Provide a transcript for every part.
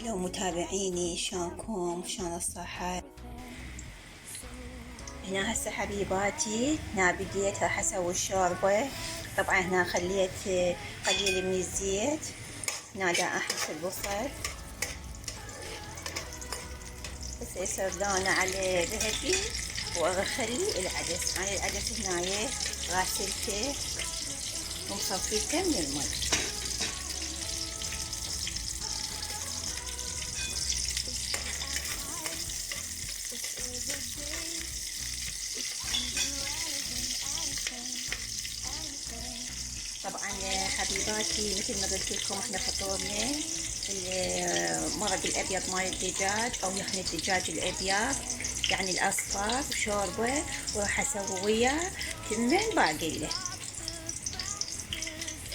هلا متابعيني، شلونكم؟ شلون الصحة؟ هنا هسه حبيباتي بديت راح اسوي الشوربة. طبعا هنا خليت قليل من الزيت. هنا دا احط البصل بس يصير لونه على ذهبي، واخلي العدس. انا العدس هنايا غاسلته ومصفيته من المي. طبعا حبيباتي مثل ما قلت لكم احنا فطورنا المرق الابيض مال الدجاج او يخني الدجاج الابيض، يعني الاصفر شوربه، وراح اسوي وياه تمن باقله.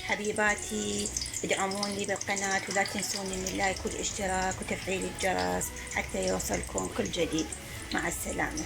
حبيباتي ادعموني بالقناه ولا تنسوني من اللايك والاشتراك وتفعيل الجرس حتى يوصلكم كل جديد. مع السلامه.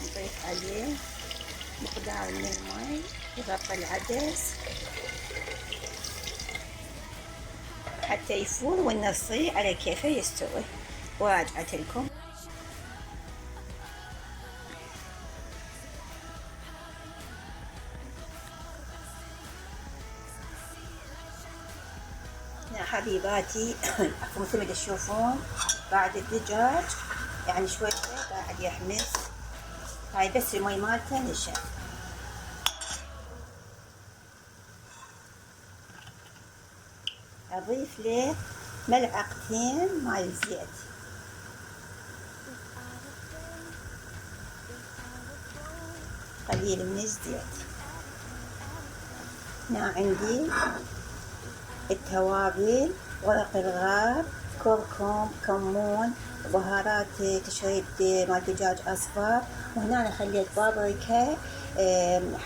نضيف عليه مقدار من الماء يغطي العدس حتى يفور ونصيه على كيفه يستوي. وراجعت لكم. يا حبيباتي مثل ما تشوفون بعد الدجاج يعني شوي قاعد يحمس. هاي بس المي مالته نشف. اضيف له ملعقتين مال الزيت، قليل من الزيت. هنا عندي التوابل، ورق الغار، كركم، كمون، بهارات تشريب مال دجاج اصفر. وهنا انا خليت بابريكا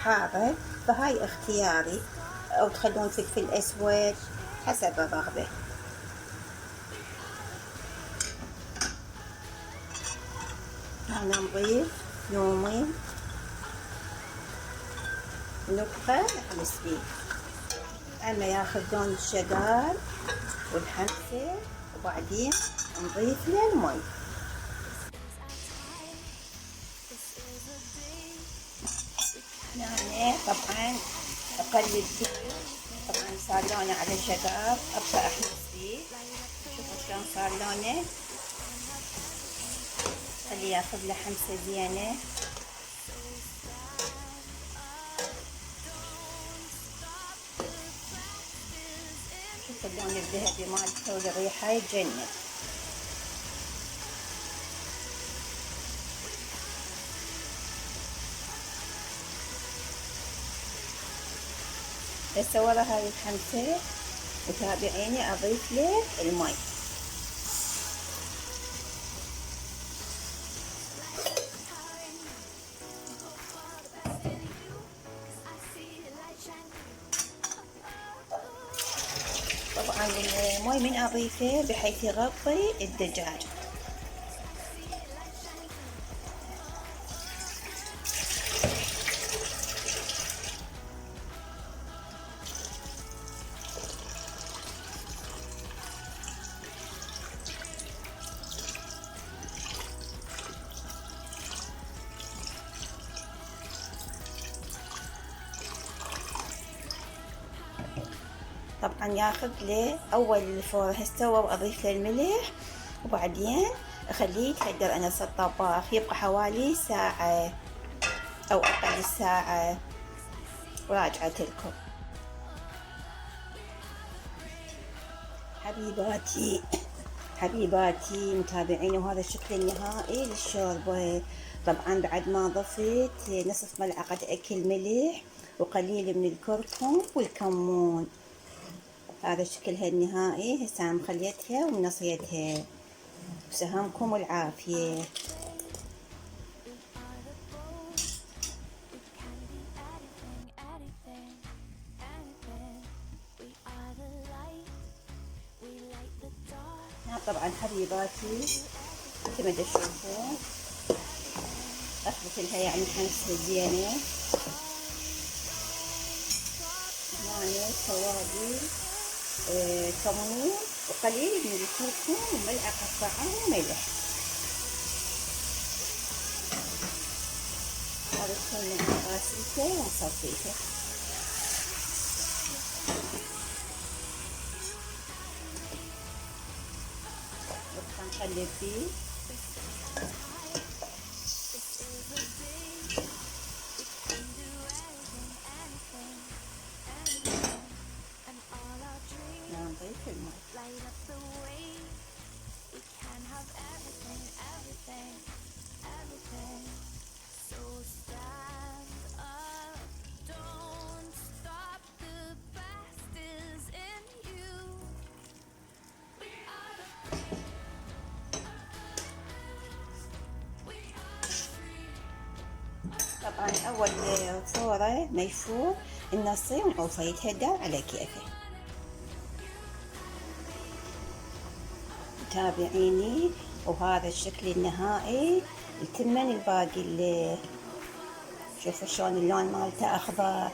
حارة، فهاي اختياري، او تخلون فلفل اسود حسب الرغبة. هنا نضيف ثومي نكهة نحمس بيه، اما ياخذ لون الشقار والحمسة، وبعدين نضيف له المي. هنا طبعا اقلب فيه. طبعا صار لونه على شقار، ابقى احمس فيه. شوفوا شلون صار لونه، خليه ياخذ له حمسة زينة. شوفوا اللون الذهبي مالته والريحة يجنن. هسه ورا هاي الحمسة وتابعيني اضيف له المي. طبعا المي من اضيفه بحيث يغطي الدجاج. طبعا ياخذ له اول الفور استوى واضيف له الملح، وبعدين اخليه يتقدر انس الطباخ، يبقى حوالي ساعة او اقل ساعة. وراجعت لكم حبيباتي. حبيباتي متابعين، وهذا الشكل النهائي للشوربة. طبعا بعد ما ضفت نصف ملعقة أكل ملح وقليل من الكركم والكمون. هذا شكلها النهائي. هسه عم خليتها ونصيتها. بسهامكم والعافية. طبعا حبيباتي مثل ما تشوفون اخلط لها يعني حنسها زينه. هنا توابل، كمون وقليل من الكركم وملعقه طعام وملح. هذا الثوم غاسلته ومصفيته. نقلب فيه. نضيف الماء. طبعا اول فورة ما يفور النصي ونعوفه يتهدى على كيفه. تابعيني. وهذا الشكل النهائي التمن الباقي اللي شوفوا شلون اللون مالته اخضر.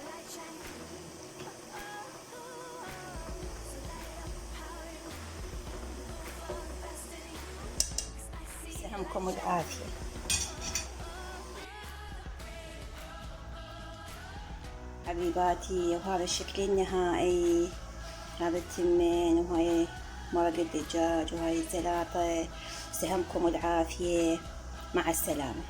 سهمكم العافية. حبيباتي وهذا الشكل النهائي. هذا التمن وهاي مرق الدجاج وهاي الزلاطة. سهمكم العافية. مع السلامة.